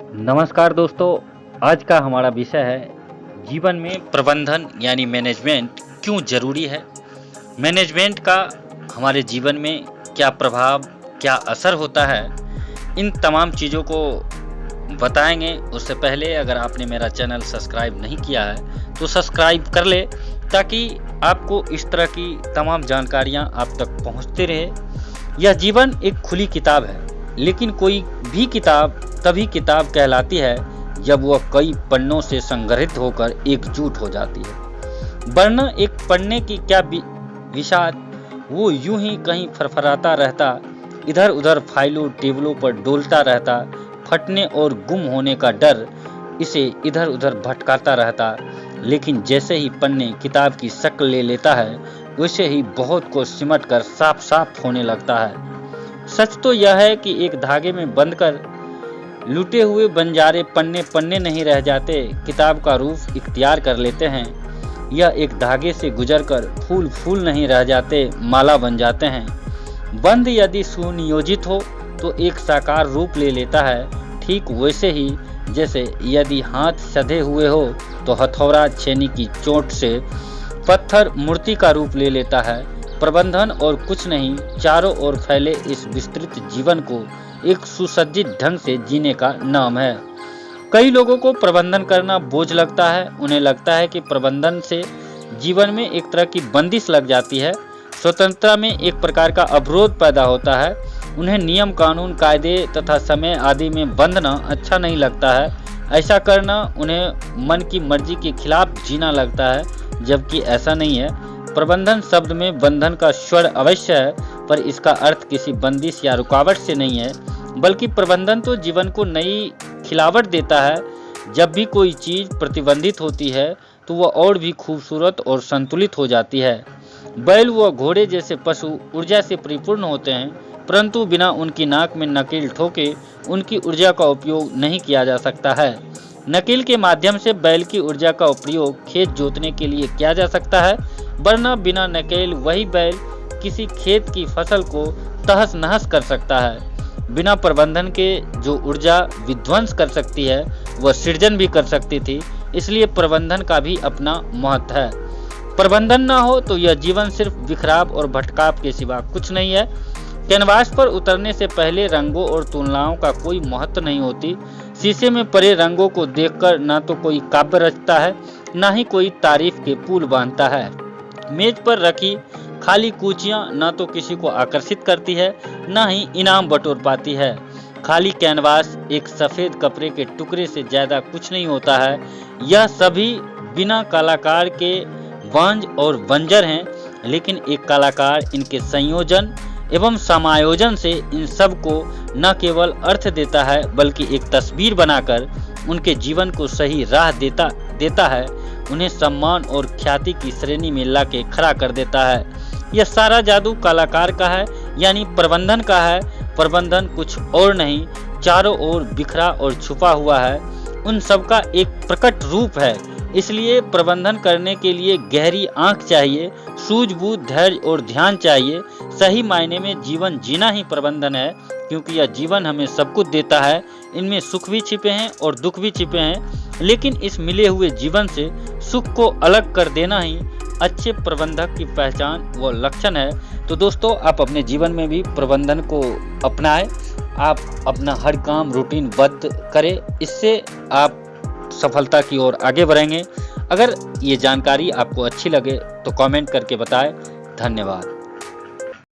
नमस्कार दोस्तों, आज का हमारा विषय है जीवन में प्रबंधन यानी मैनेजमेंट क्यों ज़रूरी है। मैनेजमेंट का हमारे जीवन में क्या प्रभाव, क्या असर होता है, इन तमाम चीज़ों को बताएंगे। उससे पहले अगर आपने मेरा चैनल सब्सक्राइब नहीं किया है तो सब्सक्राइब कर ले, ताकि आपको इस तरह की तमाम जानकारियाँ आप तक पहुँचते रहे। यह जीवन एक खुली किताब है, लेकिन कोई भी किताब तभी किताब कहलाती है जब वह कई पन्नों से संग्रहित होकर एकजुट हो जाती है। वरना एक पन्ने की क्या विषाद, वो यूं ही कहीं फरफराता रहता, इधर उधर फाइलों टेबलों पर डोलता रहता। फटने और गुम होने का डर इसे इधर उधर भटकाता रहता। लेकिन जैसे ही पन्ने किताब की शक्ल ले लेता है, वैसे ही बहुत को सिमट कर साफ साफ होने लगता है। सच तो यह है कि एक धागे में बंधकर लूटे हुए बंजारे पन्ने पन्ने नहीं रह जाते, किताब का रूप इख्तियार कर लेते हैं। यह एक धागे से गुजरकर फूल फूल नहीं रह जाते, माला बन जाते हैं। बंध यदि सुनियोजित हो तो एक साकार रूप ले लेता है। ठीक वैसे ही जैसे यदि हाथ सधे हुए हो तो हथौड़ा छेनी की चोट से पत्थर मूर्ति का रूप ले लेता है। प्रबंधन और कुछ नहीं, चारों ओर फैले इस विस्तृत जीवन को एक सुसज्जित ढंग से जीने का नाम है। कई लोगों को प्रबंधन करना बोझ लगता है। उन्हें लगता है कि प्रबंधन से जीवन में एक तरह की बंदिश लग जाती है, स्वतंत्रता में एक प्रकार का अवरोध पैदा होता है। उन्हें नियम कानून कायदे तथा समय आदि में बंधना अच्छा नहीं लगता है। ऐसा करना उन्हें मन की मर्जी के खिलाफ जीना लगता है, जबकि ऐसा नहीं है। प्रबंधन शब्द में बंधन का स्वर अवश्य है, पर इसका अर्थ किसी बंदिश या रुकावट से नहीं है, बल्कि प्रबंधन तो जीवन को नई खिलावट देता है। जब भी कोई चीज़ प्रतिबंधित होती है तो वह और भी खूबसूरत और संतुलित हो जाती है। बैल व घोड़े जैसे पशु ऊर्जा से परिपूर्ण होते हैं, परंतु बिना उनकी नाक में नकेल ठोके उनकी ऊर्जा का उपयोग नहीं किया जा सकता है। नकेल के माध्यम से बैल की ऊर्जा का उपयोग खेत जोतने के लिए किया जा सकता है, वरना बिना नकेल वही बैल किसी खेत की फसल को तहस नहस कर सकता है। बिना प्रबंधन के जो ऊर्जा विध्वंस कर सकती है, वह सृजन भी कर सकती थी। इसलिए प्रबंधन का भी अपना महत्व है। प्रबंधन ना हो तो यह जीवन सिर्फ बिखराव और भटकाव के सिवा कुछ नहीं है। कैनवास पर उतरने से पहले रंगों और तुलनाओं का कोई महत्व नहीं होती। शीशे में पड़े रंगों को देखकर ना तो कोई काव्य रचता है, ना ही कोई तारीफ के पुल बांधता है। मेज पर रखी खाली कूचियां ना तो किसी को आकर्षित करती है, ना ही इनाम बटोर पाती है। खाली कैनवास एक सफ़ेद कपड़े के टुकड़े से ज़्यादा कुछ नहीं होता है। यह सभी बिना कलाकार के वांझ और बंजर हैं, लेकिन एक कलाकार इनके संयोजन एवं समायोजन से इन सब को न केवल अर्थ देता है, बल्कि एक तस्वीर बनाकर उनके जीवन को सही राह देता है। उन्हें सम्मान और ख्याति की श्रेणी में लाके खड़ा कर देता है। यह सारा जादू कलाकार का है, यानी प्रबंधन का है। प्रबंधन कुछ और नहीं, चारों ओर बिखरा और छुपा हुआ है, उन सब का एक प्रकट रूप है। इसलिए प्रबंधन करने के लिए गहरी आंख चाहिए, सूझबूझ, धैर्य और ध्यान चाहिए। सही मायने में जीवन जीना ही प्रबंधन है, क्योंकि यह जीवन हमें सब कुछ देता है। इनमें सुख भी छिपे हैं और दुख भी छिपे हैं, लेकिन इस मिले हुए जीवन से सुख को अलग कर देना ही अच्छे प्रबंधक की पहचान व लक्षण है। तो दोस्तों, आप अपने जीवन में भी प्रबंधन को अपनाएं। आप अपना हर काम रूटीनबद्ध करें, इससे आप सफलता की ओर आगे बढ़ेंगे। अगर ये जानकारी आपको अच्छी लगे तो कमेंट करके बताएं। धन्यवाद।